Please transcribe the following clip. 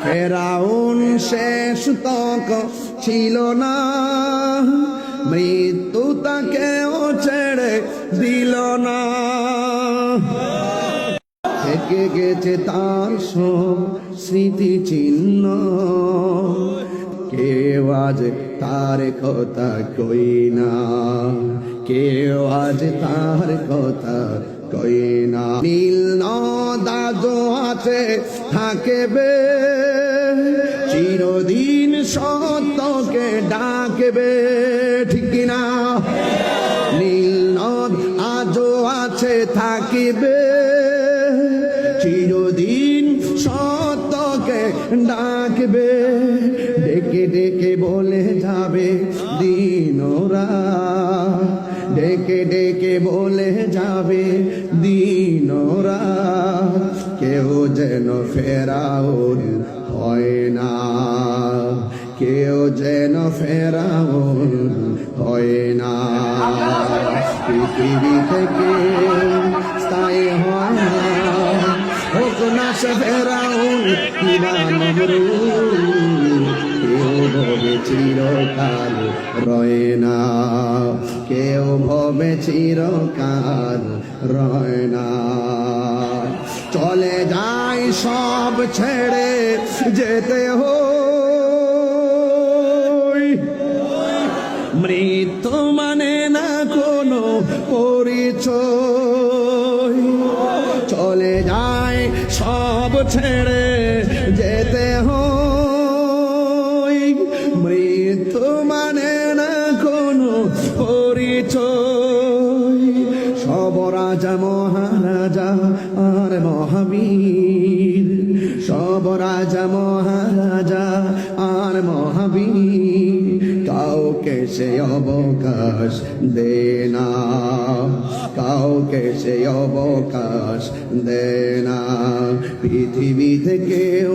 ফেরাউন শেষ তক ছিল না, মৃত্যু তাকেও ছেড়ে দিল না। থেকে গেছে তার সব স্মৃতি চিহ্ন, কেউ আজ তার কথা কই না, কেউ আজ তার কথা কই না। নীল নদ আছে থাকবে, চিরদিন সত্যকে ডাকবে, ঠিক না? নীল নদ আজও আছে থাকিবে, চিরদিন সত্যকে ডাকবে। ডেকে ডেকে বলে যাবে দিনরা, ডেকে ডেকে বলে যাবে দিনরা, কেউ যেন ফেরাউন হয় না, কেউ যেন ফেরাউন হয় না। পৃথিবী থেকে স্থায়ী হয় না, হোক না সে ফেরাউন কিবা নমরুদ, কেউ ভবে চিরকাল রয় না, কেউ ভবে চিরকাল রয় না। চলে যায় সব ছেড়ে যেতে হয়, মৃত্যু মানে না কোনো পরিচয়। চলে যায় সব ছেড়ে যেতে হয়, মৃত্যু মানে না কোনো পরিচয়। সব রাজা মহারাজা আর মহাবীর, সব রাজা মহারাজা আর মহাবীর, কাউকে সে অবকাশ দে না, কাউকে সে অবকাশ দে না। পৃথিবী থেকেও